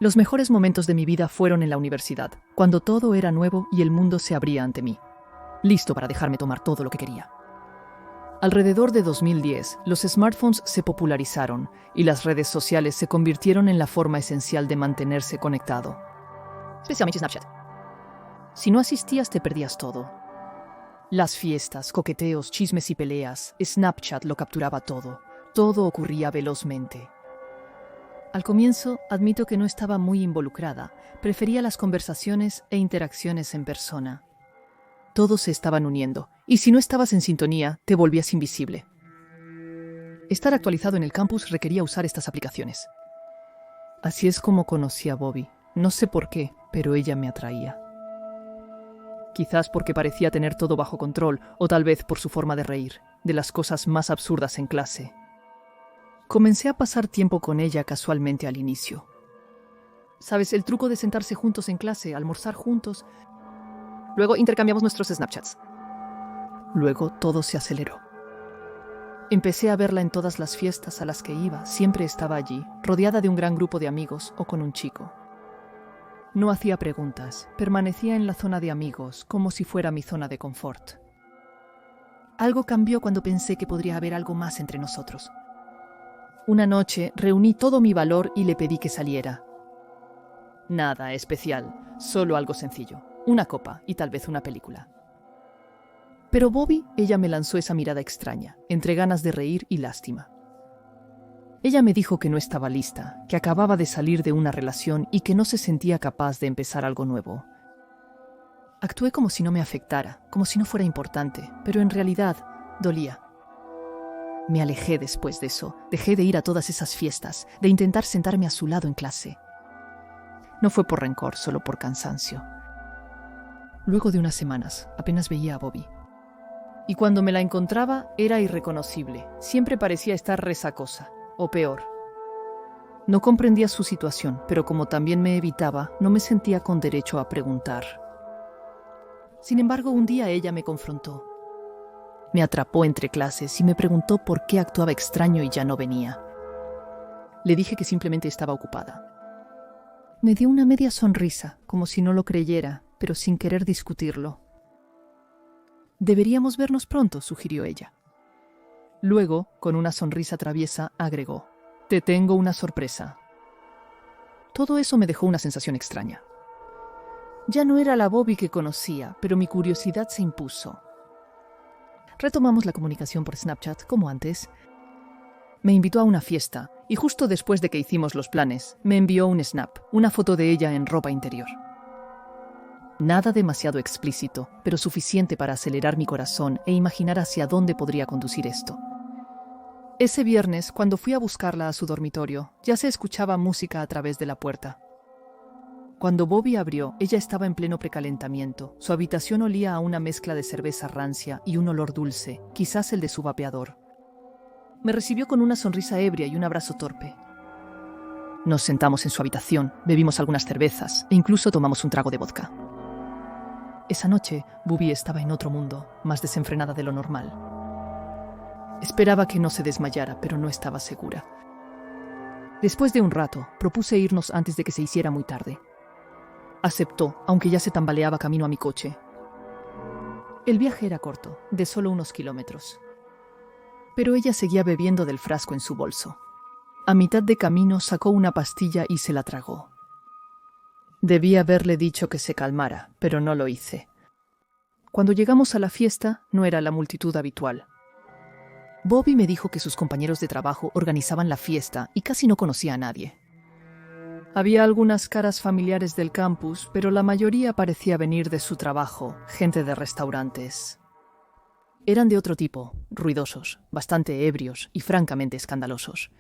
Los mejores momentos de mi vida fueron en la universidad, cuando todo era nuevo y el mundo se abría ante mí, listo para dejarme tomar todo lo que quería. Alrededor de 2010, los smartphones se popularizaron y las redes sociales se convirtieron en la forma esencial de mantenerse conectado. Especialmente Snapchat. Si no asistías, te perdías todo. Las fiestas, coqueteos, chismes y peleas, Snapchat lo capturaba todo. Todo ocurría velozmente. Al comienzo, admito que no estaba muy involucrada. Prefería las conversaciones e interacciones en persona. Todos se estaban uniendo, y si no estabas en sintonía, te volvías invisible. Estar actualizado en el campus requería usar estas aplicaciones. Así es como conocí a Bobby. No sé por qué, pero ella me atraía. Quizás porque parecía tener todo bajo control, o tal vez por su forma de reír, de las cosas más absurdas en clase. Comencé a pasar tiempo con ella casualmente al inicio. ¿Sabes, el truco de sentarse juntos en clase, almorzar juntos? Luego intercambiamos nuestros Snapchats. Luego todo se aceleró. Empecé a verla en todas las fiestas a las que iba. Siempre estaba allí, rodeada de un gran grupo de amigos o con un chico. No hacía preguntas, permanecía en la zona de amigos, como si fuera mi zona de confort. Algo cambió cuando pensé que podría haber algo más entre nosotros. Una noche reuní todo mi valor y le pedí que saliera. Nada especial, solo algo sencillo. Una copa y tal vez una película. Pero Bobby, ella me lanzó esa mirada extraña, entre ganas de reír y lástima. Ella me dijo que no estaba lista, que acababa de salir de una relación y que no se sentía capaz de empezar algo nuevo. Actué como si no me afectara, como si no fuera importante, pero en realidad dolía. Me alejé después de eso, dejé de ir a todas esas fiestas, de intentar sentarme a su lado en clase. No fue por rencor, solo por cansancio. Luego de unas semanas, apenas veía a Bobby. Y cuando me la encontraba, era irreconocible. Siempre parecía estar resacosa, o peor. No comprendía su situación, pero como también me evitaba, no me sentía con derecho a preguntar. Sin embargo, un día ella me confrontó. Me atrapó entre clases y me preguntó por qué actuaba extraño y ya no venía. Le dije que simplemente estaba ocupada. Me dio una media sonrisa, como si no lo creyera, pero sin querer discutirlo. «Deberíamos vernos pronto», sugirió ella. Luego, con una sonrisa traviesa, agregó: «Te tengo una sorpresa». Todo eso me dejó una sensación extraña. Ya no era la Bobby que conocía, pero mi curiosidad se impuso. Retomamos la comunicación por Snapchat, como antes. Me invitó a una fiesta, y justo después de que hicimos los planes, me envió un snap, una foto de ella en ropa interior. Nada demasiado explícito, pero suficiente para acelerar mi corazón e imaginar hacia dónde podría conducir esto. Ese viernes, cuando fui a buscarla a su dormitorio, ya se escuchaba música a través de la puerta. Cuando Bobby abrió, ella estaba en pleno precalentamiento. Su habitación olía a una mezcla de cerveza rancia y un olor dulce, quizás el de su vapeador. Me recibió con una sonrisa ebria y un abrazo torpe. Nos sentamos en su habitación, bebimos algunas cervezas e incluso tomamos un trago de vodka. Esa noche, Bobby estaba en otro mundo, más desenfrenada de lo normal. Esperaba que no se desmayara, pero no estaba segura. Después de un rato, propuse irnos antes de que se hiciera muy tarde. Aceptó, aunque ya se tambaleaba camino a mi coche. El viaje era corto, de solo unos kilómetros. Pero ella seguía bebiendo del frasco en su bolso. A mitad de camino sacó una pastilla y se la tragó. Debí haberle dicho que se calmara, pero no lo hice. Cuando llegamos a la fiesta, no era la multitud habitual. Bobby me dijo que sus compañeros de trabajo organizaban la fiesta y casi no conocía a nadie. Había algunas caras familiares del campus, pero la mayoría parecía venir de su trabajo, gente de restaurantes. Eran de otro tipo, ruidosos, bastante ebrios y francamente escandalosos.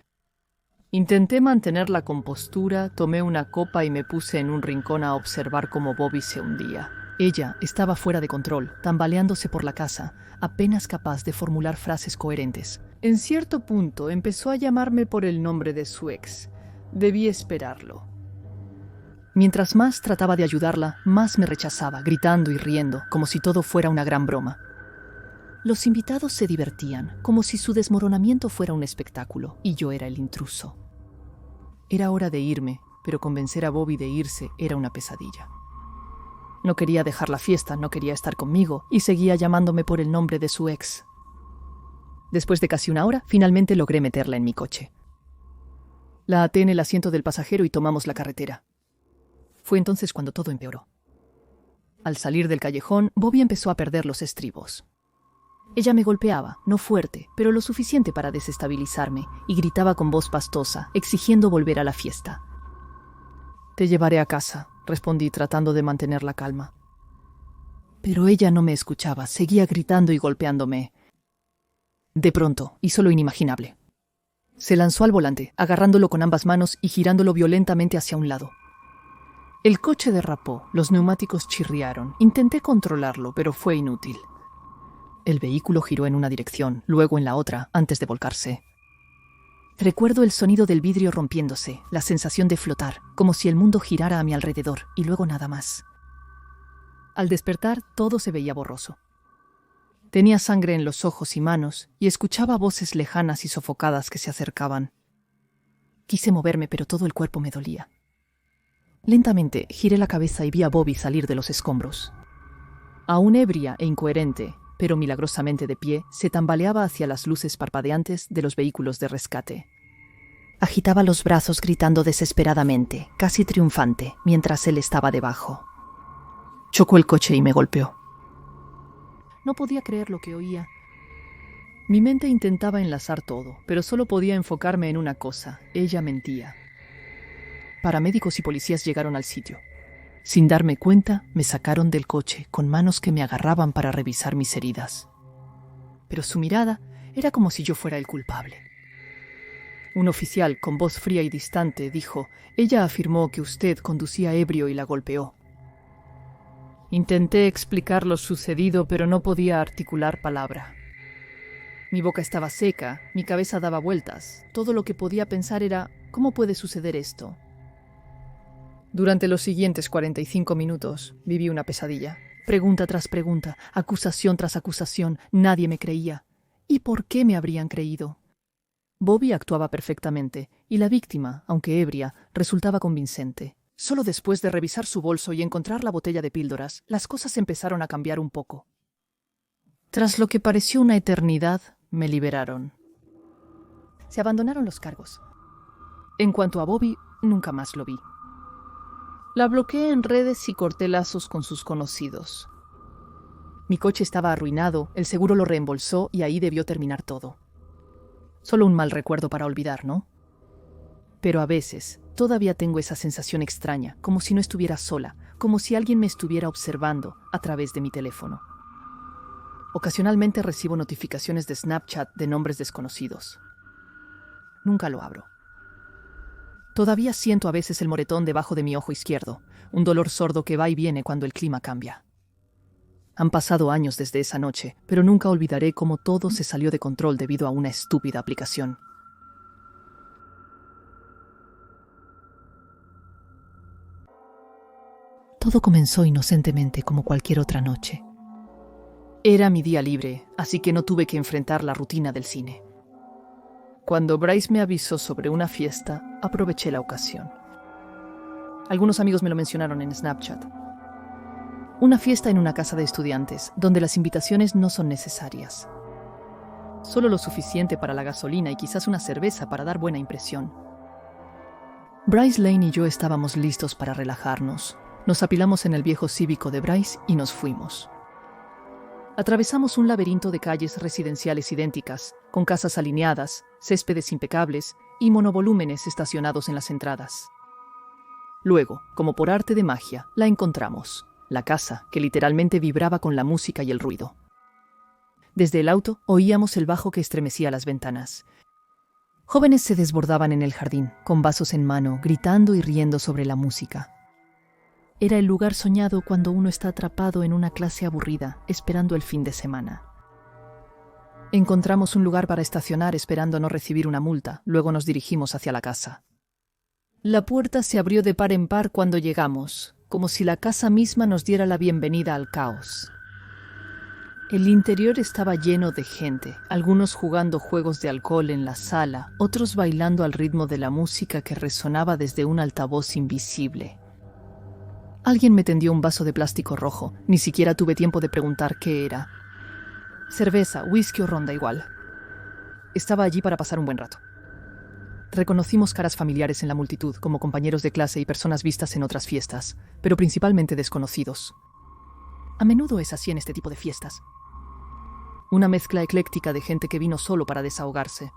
Intenté mantener la compostura, tomé una copa y me puse en un rincón a observar cómo Bobby se hundía. Ella estaba fuera de control, tambaleándose por la casa, apenas capaz de formular frases coherentes. En cierto punto empezó a llamarme por el nombre de su ex. Debí esperarlo. Mientras más trataba de ayudarla, más me rechazaba, gritando y riendo, como si todo fuera una gran broma. Los invitados se divertían, como si su desmoronamiento fuera un espectáculo, y yo era el intruso. Era hora de irme, pero convencer a Bobby de irse era una pesadilla. No quería dejar la fiesta, no quería estar conmigo, y seguía llamándome por el nombre de su ex. Después de casi una hora, finalmente logré meterla en mi coche. La até en el asiento del pasajero y tomamos la carretera. Fue entonces cuando todo empeoró. Al salir del callejón, Bobby empezó a perder los estribos. Ella me golpeaba, no fuerte, pero lo suficiente para desestabilizarme, y gritaba con voz pastosa, exigiendo volver a la fiesta. «Te llevaré a casa», respondí tratando de mantener la calma. Pero ella no me escuchaba, seguía gritando y golpeándome. De pronto, hizo lo inimaginable. Se lanzó al volante, agarrándolo con ambas manos y girándolo violentamente hacia un lado. El coche derrapó, los neumáticos chirriaron. Intenté controlarlo, pero fue inútil. El vehículo giró en una dirección, luego en la otra, antes de volcarse. Recuerdo el sonido del vidrio rompiéndose, la sensación de flotar, como si el mundo girara a mi alrededor, y luego nada más. Al despertar, todo se veía borroso. Tenía sangre en los ojos y manos, y escuchaba voces lejanas y sofocadas que se acercaban. Quise moverme, pero todo el cuerpo me dolía. Lentamente giré la cabeza y vi a Bobby salir de los escombros. Aún ebria e incoherente, pero milagrosamente de pie, se tambaleaba hacia las luces parpadeantes de los vehículos de rescate. Agitaba los brazos gritando desesperadamente, casi triunfante, mientras él estaba debajo. Chocó el coche y me golpeó. No podía creer lo que oía. Mi mente intentaba enlazar todo, pero solo podía enfocarme en una cosa: ella mentía. Paramédicos y policías llegaron al sitio. Sin darme cuenta, me sacaron del coche, con manos que me agarraban para revisar mis heridas. Pero su mirada era como si yo fuera el culpable. Un oficial, con voz fría y distante, dijo: «Ella afirmó que usted conducía ebrio y la golpeó». Intenté explicar lo sucedido, pero no podía articular palabra. Mi boca estaba seca, mi cabeza daba vueltas. Todo lo que podía pensar era: ¿cómo puede suceder esto? Durante los siguientes 45 minutos viví una pesadilla. Pregunta tras pregunta, acusación tras acusación, nadie me creía. ¿Y por qué me habrían creído? Bobby actuaba perfectamente, y la víctima, aunque ebria, resultaba convincente. Solo después de revisar su bolso y encontrar la botella de píldoras, las cosas empezaron a cambiar un poco. Tras lo que pareció una eternidad, me liberaron. Se abandonaron los cargos. En cuanto a Bobby, nunca más lo vi. La bloqueé en redes y corté lazos con sus conocidos. Mi coche estaba arruinado, el seguro lo reembolsó y ahí debió terminar todo. Solo un mal recuerdo para olvidar, ¿no? Pero a veces, todavía tengo esa sensación extraña, como si no estuviera sola, como si alguien me estuviera observando a través de mi teléfono. Ocasionalmente recibo notificaciones de Snapchat de nombres desconocidos. Nunca lo abro. Todavía siento a veces el moretón debajo de mi ojo izquierdo, un dolor sordo que va y viene cuando el clima cambia. Han pasado años desde esa noche, pero nunca olvidaré cómo todo se salió de control debido a una estúpida aplicación. Todo comenzó inocentemente como cualquier otra noche. Era mi día libre, así que no tuve que enfrentar la rutina del cine. Cuando Bryce me avisó sobre una fiesta, aproveché la ocasión. Algunos amigos me lo mencionaron en Snapchat. Una fiesta en una casa de estudiantes, donde las invitaciones no son necesarias. Solo lo suficiente para la gasolina y quizás una cerveza para dar buena impresión. Bryce Lane y yo estábamos listos para relajarnos. Nos apilamos en el viejo cívico de Bryce y nos fuimos. Atravesamos un laberinto de calles residenciales idénticas, con casas alineadas, céspedes impecables y monovolúmenes estacionados en las entradas. Luego, como por arte de magia, la encontramos, la casa que literalmente vibraba con la música y el ruido. Desde el auto oíamos el bajo que estremecía las ventanas. Jóvenes se desbordaban en el jardín, con vasos en mano, gritando y riendo sobre la música. Era el lugar soñado cuando uno está atrapado en una clase aburrida, esperando el fin de semana. Encontramos un lugar para estacionar esperando no recibir una multa, luego nos dirigimos hacia la casa. La puerta se abrió de par en par cuando llegamos, como si la casa misma nos diera la bienvenida al caos. El interior estaba lleno de gente, algunos jugando juegos de alcohol en la sala, otros bailando al ritmo de la música que resonaba desde un altavoz invisible. Alguien me tendió un vaso de plástico rojo, ni siquiera tuve tiempo de preguntar qué era. Cerveza, whisky o ron, da igual. Estaba allí para pasar un buen rato. Reconocimos caras familiares en la multitud, como compañeros de clase y personas vistas en otras fiestas, pero principalmente desconocidos. A menudo es así en este tipo de fiestas. Una mezcla ecléctica de gente que vino solo para desahogarse.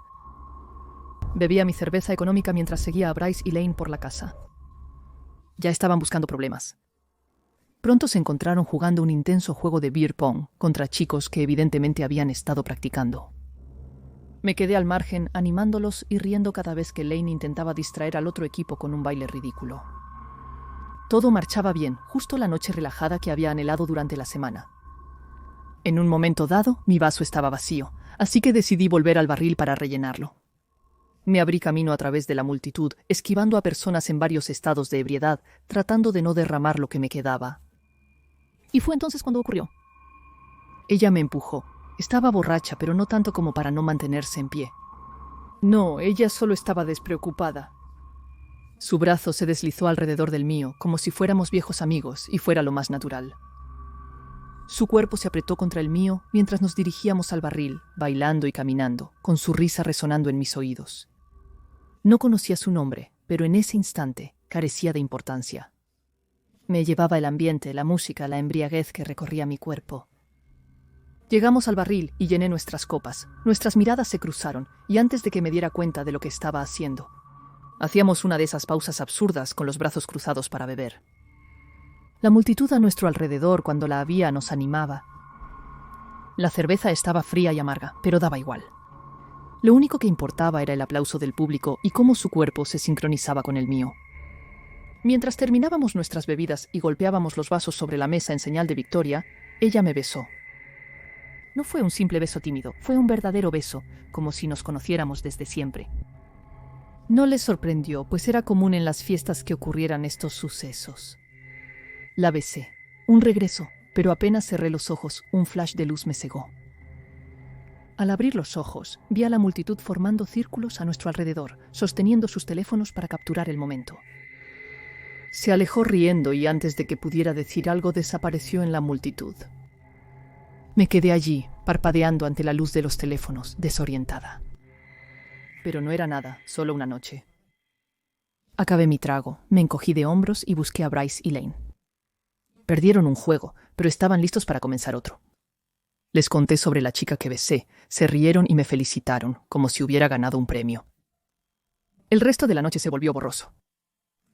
Bebía mi cerveza económica mientras seguía a Bryce y Lane por la casa. Ya estaban buscando problemas. Pronto se encontraron jugando un intenso juego de beer pong contra chicos que evidentemente habían estado practicando. Me quedé al margen, animándolos y riendo cada vez que Lane intentaba distraer al otro equipo con un baile ridículo. Todo marchaba bien, justo la noche relajada que había anhelado durante la semana. En un momento dado, mi vaso estaba vacío, así que decidí volver al barril para rellenarlo. Me abrí camino a través de la multitud, esquivando a personas en varios estados de ebriedad, tratando de no derramar lo que me quedaba. Y fue entonces cuando ocurrió. Ella me empujó. Estaba borracha, pero no tanto como para no mantenerse en pie. No, ella solo estaba despreocupada. Su brazo se deslizó alrededor del mío, como si fuéramos viejos amigos, y fuera lo más natural. Su cuerpo se apretó contra el mío mientras nos dirigíamos al barril, bailando y caminando, con su risa resonando en mis oídos. No conocía su nombre, pero en ese instante carecía de importancia. Me llevaba el ambiente, la música, la embriaguez que recorría mi cuerpo. Llegamos al barril y llené nuestras copas. Nuestras miradas se cruzaron, y antes de que me diera cuenta de lo que estaba haciendo, hacíamos una de esas pausas absurdas con los brazos cruzados para beber. La multitud a nuestro alrededor, cuando la había, nos animaba. La cerveza estaba fría y amarga, pero daba igual. Lo único que importaba era el aplauso del público y cómo su cuerpo se sincronizaba con el mío. Mientras terminábamos nuestras bebidas y golpeábamos los vasos sobre la mesa en señal de victoria, ella me besó. No fue un simple beso tímido, fue un verdadero beso, como si nos conociéramos desde siempre. No les sorprendió, pues era común en las fiestas que ocurrieran estos sucesos. La besé. Un regreso, pero apenas cerré los ojos, un flash de luz me cegó. Al abrir los ojos, vi a la multitud formando círculos a nuestro alrededor, sosteniendo sus teléfonos para capturar el momento. Se alejó riendo y antes de que pudiera decir algo desapareció en la multitud. Me quedé allí, parpadeando ante la luz de los teléfonos, desorientada. Pero no era nada, solo una noche. Acabé mi trago, me encogí de hombros y busqué a Bryce y Lane. Perdieron un juego, pero estaban listos para comenzar otro. Les conté sobre la chica que besé, se rieron y me felicitaron, como si hubiera ganado un premio. El resto de la noche se volvió borroso.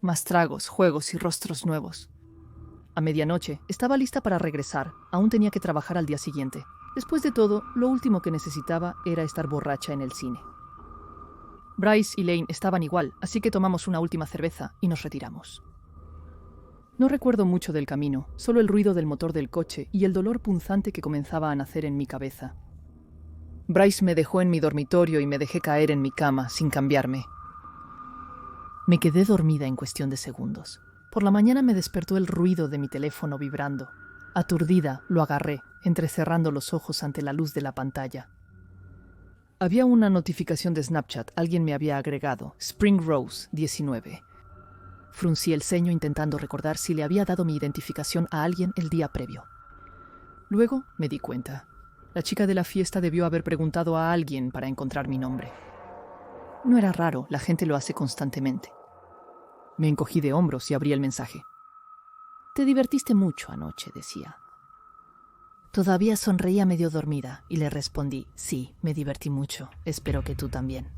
Más tragos, juegos y rostros nuevos. A medianoche estaba lista para regresar, aún tenía que trabajar al día siguiente. Después de todo, lo último que necesitaba era estar borracha en el cine. Bryce y Lane estaban igual, así que tomamos una última cerveza y nos retiramos. No recuerdo mucho del camino, solo el ruido del motor del coche y el dolor punzante que comenzaba a nacer en mi cabeza. Bryce me dejó en mi dormitorio y me dejé caer en mi cama sin cambiarme. Me quedé dormida en cuestión de segundos. Por la mañana me despertó el ruido de mi teléfono vibrando. Aturdida, lo agarré, entrecerrando los ojos ante la luz de la pantalla. Había una notificación de Snapchat, alguien me había agregado, Spring Rose 19. Fruncí el ceño intentando recordar si le había dado mi identificación a alguien el día previo. Luego me di cuenta. La chica de la fiesta debió haber preguntado a alguien para encontrar mi nombre. No era raro, la gente lo hace constantemente. Me encogí de hombros y abrí el mensaje. «Te divertiste mucho anoche», decía. Todavía sonreía medio dormida y le respondí, «Sí, me divertí mucho. Espero que tú también».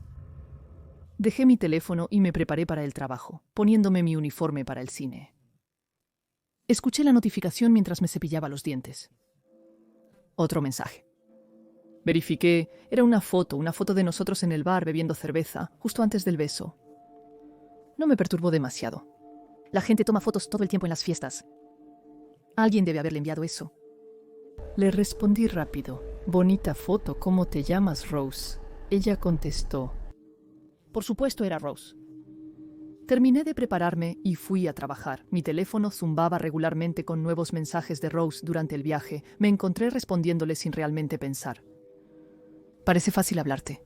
Dejé mi teléfono y me preparé para el trabajo, poniéndome mi uniforme para el cine. Escuché la notificación mientras me cepillaba los dientes. Otro mensaje. Verifiqué, era una foto de nosotros en el bar bebiendo cerveza, justo antes del beso. No me perturbó demasiado. La gente toma fotos todo el tiempo en las fiestas. Alguien debe haberle enviado eso. Le respondí rápido. «Bonita foto, ¿cómo te llamas, Rose?» Ella contestó. Por supuesto era Rose. Terminé de prepararme y fui a trabajar. Mi teléfono zumbaba regularmente con nuevos mensajes de Rose durante el viaje. Me encontré respondiéndole sin realmente pensar. Parece fácil hablarte.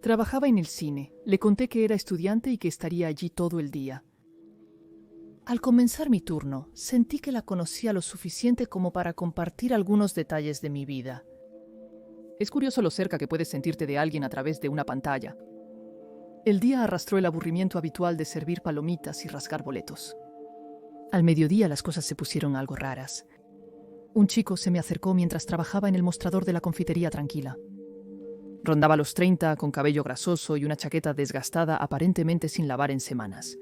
Trabajaba en el cine. Le conté que era estudiante y que estaría allí todo el día. Al comenzar mi turno, sentí que la conocía lo suficiente como para compartir algunos detalles de mi vida. Es curioso lo cerca que puedes sentirte de alguien a través de una pantalla. El día arrastró el aburrimiento habitual de servir palomitas y rasgar boletos. Al mediodía las cosas se pusieron algo raras. Un chico se me acercó mientras trabajaba en el mostrador de la confitería tranquila. Rondaba los 30, con cabello grasoso y una chaqueta desgastada aparentemente sin lavar en semanas.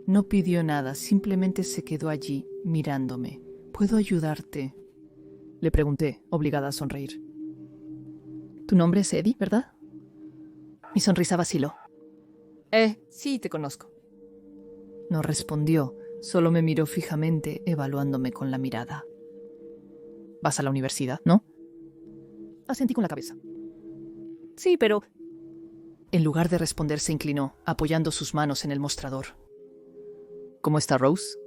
No pidió nada, simplemente se quedó allí, mirándome. ¿Puedo ayudarte?, le pregunté, obligada a sonreír. Tu nombre es Eddie, ¿verdad? Mi sonrisa vaciló. Sí, te conozco. No respondió, solo me miró fijamente, evaluándome con la mirada. ¿Vas a la universidad, no? Asentí con la cabeza. Sí, pero... En lugar de responder, se inclinó, apoyando sus manos en el mostrador. ¿Cómo está Rose?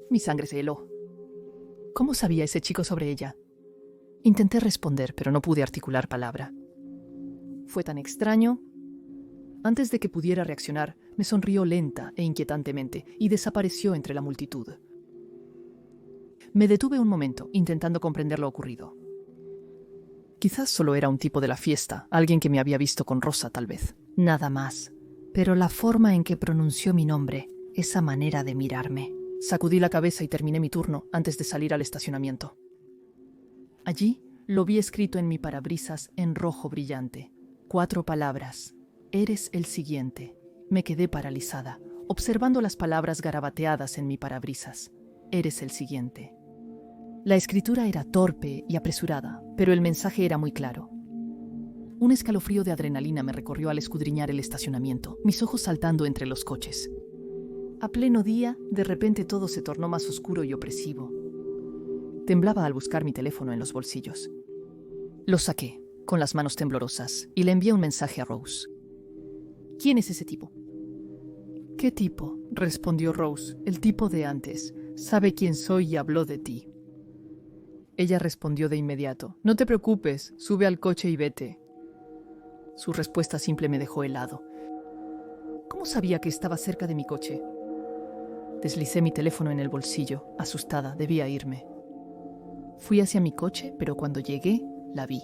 Mi sangre se heló. ¿Cómo sabía ese chico sobre ella? Intenté responder, pero no pude articular palabra. Fue tan extraño. Antes de que pudiera reaccionar, me sonrió lenta e inquietantemente y desapareció entre la multitud. Me detuve un momento, intentando comprender lo ocurrido. Quizás solo era un tipo de la fiesta, alguien que me había visto con Rosa, tal vez. Nada más. Pero la forma en que pronunció mi nombre, esa manera de mirarme. Sacudí la cabeza y terminé mi turno antes de salir al estacionamiento. Allí lo vi escrito en mi parabrisas en rojo brillante. 4 palabras. Eres el siguiente. Me quedé paralizada, observando las palabras garabateadas en mi parabrisas. Eres el siguiente. La escritura era torpe y apresurada, pero el mensaje era muy claro. Un escalofrío de adrenalina me recorrió al escudriñar el estacionamiento, mis ojos saltando entre los coches. A pleno día, de repente todo se tornó más oscuro y opresivo. Temblaba al buscar mi teléfono en los bolsillos. Lo saqué, con las manos temblorosas, y le envié un mensaje a Rose. ¿Quién es ese tipo? ¿Qué tipo?, respondió Rose, el tipo de antes. Sabe quién soy y habló de ti. Ella respondió de inmediato. No te preocupes, sube al coche y vete. Su respuesta simple me dejó helado. ¿Cómo sabía que estaba cerca de mi coche? Deslicé mi teléfono en el bolsillo. Asustada, debía irme. Fui hacia mi coche, pero cuando llegué, la vi.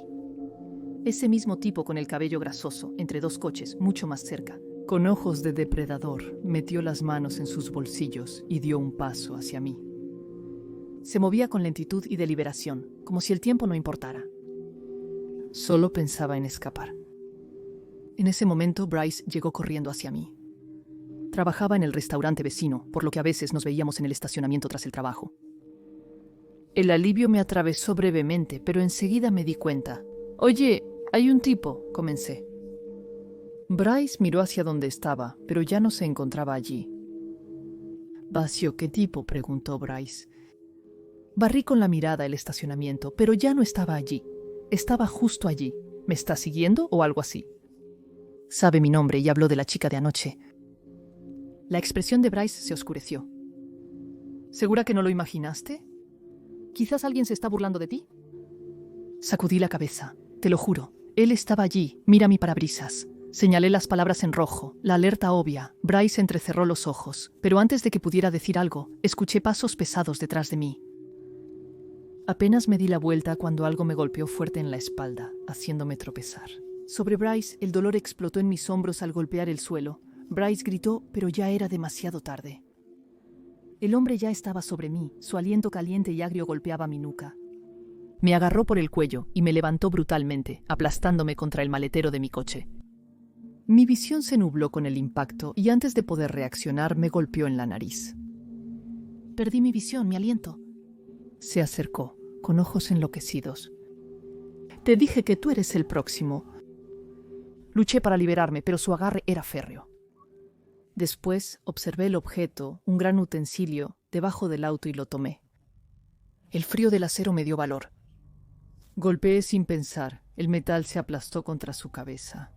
Ese mismo tipo con el cabello grasoso, entre 2 coches, mucho más cerca. Con ojos de depredador, metió las manos en sus bolsillos y dio un paso hacia mí. Se movía con lentitud y deliberación, como si el tiempo no importara. Solo pensaba en escapar. En ese momento, Bryce llegó corriendo hacia mí. Trabajaba en el restaurante vecino, por lo que a veces nos veíamos en el estacionamiento tras el trabajo. El alivio me atravesó brevemente, pero enseguida me di cuenta. «Oye, hay un tipo», comencé. Bryce miró hacia donde estaba, pero ya no se encontraba allí. «Vacío, ¿qué tipo?», preguntó Bryce. Barrí con la mirada el estacionamiento, pero ya no estaba allí. Estaba justo allí. ¿Me está siguiendo o algo así? Sabe mi nombre y habló de la chica de anoche. La expresión de Bryce se oscureció. ¿Segura que no lo imaginaste? ¿Quizás alguien se está burlando de ti? Sacudí la cabeza. Te lo juro. Él estaba allí. Mira mi parabrisas. Señalé las palabras en rojo, la alerta obvia. Bryce entrecerró los ojos, pero antes de que pudiera decir algo, escuché pasos pesados detrás de mí. Apenas me di la vuelta cuando algo me golpeó fuerte en la espalda, haciéndome tropezar. Sobre Bryce, el dolor explotó en mis hombros al golpear el suelo. Bryce gritó, pero ya era demasiado tarde. El hombre ya estaba sobre mí, su aliento caliente y agrio golpeaba mi nuca. Me agarró por el cuello y me levantó brutalmente, aplastándome contra el maletero de mi coche. Mi visión se nubló con el impacto y antes de poder reaccionar me golpeó en la nariz. Perdí mi visión, mi aliento. Se acercó, con ojos enloquecidos. Te dije que tú eres el próximo. Luché para liberarme, pero su agarre era férreo. Después observé el objeto, un gran utensilio, debajo del auto y lo tomé. El frío del acero me dio valor. Golpeé sin pensar. El metal se aplastó contra su cabeza.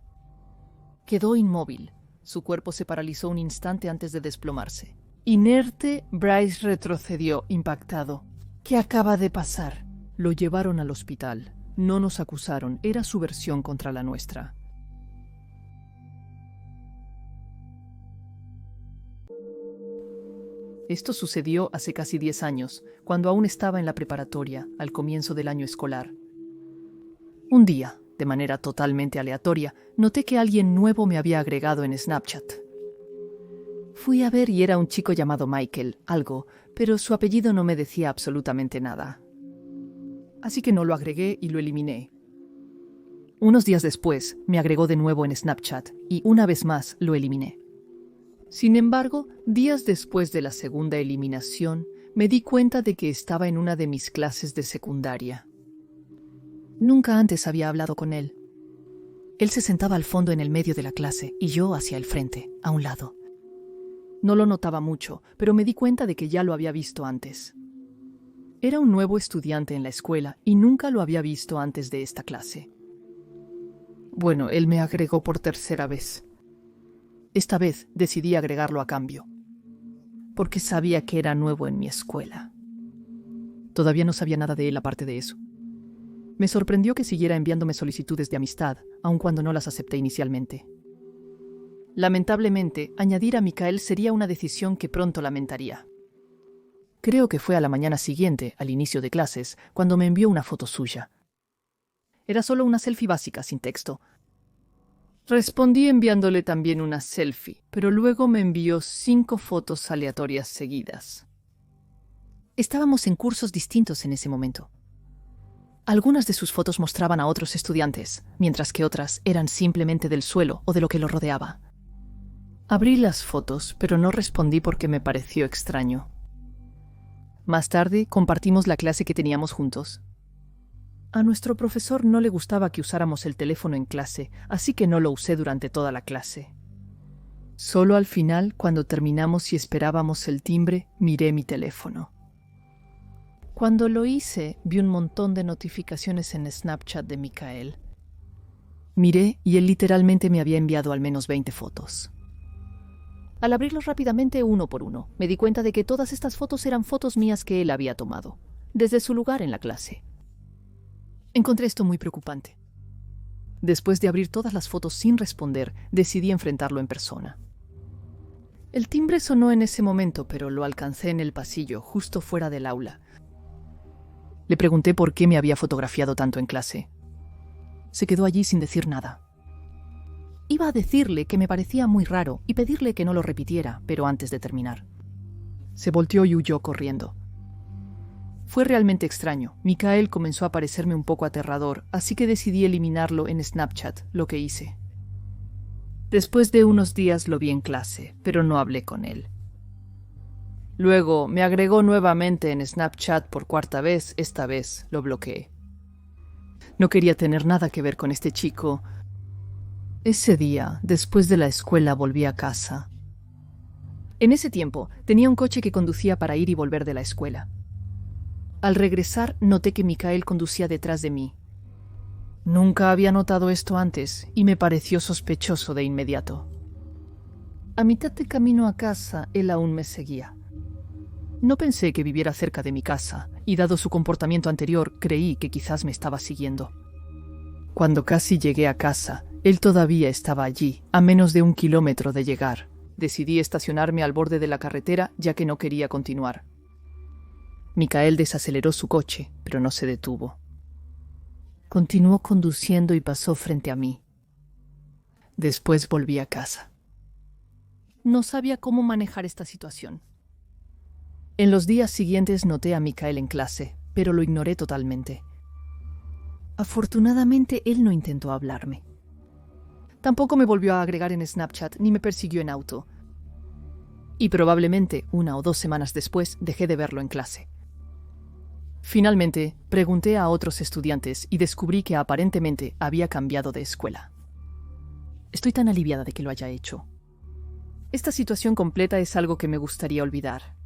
Quedó inmóvil. Su cuerpo se paralizó un instante antes de desplomarse. Inerte, Bryce retrocedió, impactado. ¿Qué acaba de pasar? Lo llevaron al hospital. No nos acusaron, era su versión contra la nuestra. Esto sucedió hace casi 10 años, cuando aún estaba en la preparatoria, al comienzo del año escolar. Un día, de manera totalmente aleatoria, noté que alguien nuevo me había agregado en Snapchat. Fui a ver y era un chico llamado Michael, algo, pero su apellido no me decía absolutamente nada. Así que no lo agregué y lo eliminé. Unos días después, me agregó de nuevo en Snapchat y una vez más lo eliminé. Sin embargo, días después de la segunda eliminación, me di cuenta de que estaba en una de mis clases de secundaria. Nunca antes había hablado con él. Él se sentaba al fondo en el medio de la clase y yo hacia el frente, a un lado. No lo notaba mucho, pero me di cuenta de que ya lo había visto antes. Era un nuevo estudiante en la escuela y nunca lo había visto antes de esta clase. Bueno, él me agregó por tercera vez. Esta vez decidí agregarlo a cambio, porque sabía que era nuevo en mi escuela. Todavía no sabía nada de él aparte de eso. Me sorprendió que siguiera enviándome solicitudes de amistad, aun cuando no las acepté inicialmente. Lamentablemente, añadir a Michael sería una decisión que pronto lamentaría. Creo que fue a la mañana siguiente, al inicio de clases, cuando me envió una foto suya. Era solo una selfie básica, sin texto. Respondí enviándole también una selfie, pero luego me envió 5 fotos aleatorias seguidas. Estábamos en cursos distintos en ese momento. Algunas de sus fotos mostraban a otros estudiantes, mientras que otras eran simplemente del suelo o de lo que lo rodeaba. Abrí las fotos, pero no respondí porque me pareció extraño. Más tarde, compartimos la clase que teníamos juntos. A nuestro profesor no le gustaba que usáramos el teléfono en clase, así que no lo usé durante toda la clase. Solo al final, cuando terminamos y esperábamos el timbre, miré mi teléfono. Cuando lo hice, vi un montón de notificaciones en Snapchat de Michael. Miré y él literalmente me había enviado al menos 20 fotos. Al abrirlos rápidamente uno por uno, me di cuenta de que todas estas fotos eran fotos mías que él había tomado, desde su lugar en la clase. Encontré esto muy preocupante. Después de abrir todas las fotos sin responder, decidí enfrentarlo en persona. El timbre sonó en ese momento, pero lo alcancé en el pasillo, justo fuera del aula. Le pregunté por qué me había fotografiado tanto en clase. Se quedó allí sin decir nada. Iba a decirle que me parecía muy raro y pedirle que no lo repitiera, pero antes de terminar. Se volteó y huyó corriendo. Fue realmente extraño. Michael comenzó a parecerme un poco aterrador, así que decidí eliminarlo en Snapchat, lo que hice. Después de unos días lo vi en clase, pero no hablé con él. Luego me agregó nuevamente en Snapchat por 4ª vez, esta vez lo bloqueé. No quería tener nada que ver con este chico. Ese día, después de la escuela, volví a casa. En ese tiempo, tenía un coche que conducía para ir y volver de la escuela. Al regresar, noté que Michael conducía detrás de mí. Nunca había notado esto antes y me pareció sospechoso de inmediato. A mitad de camino a casa, él aún me seguía. No pensé que viviera cerca de mi casa y, dado su comportamiento anterior, creí que quizás me estaba siguiendo. Cuando casi llegué a casa, él todavía estaba allí, a menos de 1 kilómetro de llegar. Decidí estacionarme al borde de la carretera ya que no quería continuar. Michael desaceleró su coche, pero no se detuvo. Continuó conduciendo y pasó frente a mí. Después volví a casa. No sabía cómo manejar esta situación. En los días siguientes noté a Michael en clase, pero lo ignoré totalmente. Afortunadamente, él no intentó hablarme. Tampoco me volvió a agregar en Snapchat ni me persiguió en auto. Y probablemente 1 o 2 semanas después dejé de verlo en clase. Finalmente, pregunté a otros estudiantes y descubrí que aparentemente había cambiado de escuela. Estoy tan aliviada de que lo haya hecho. Esta situación completa es algo que me gustaría olvidar.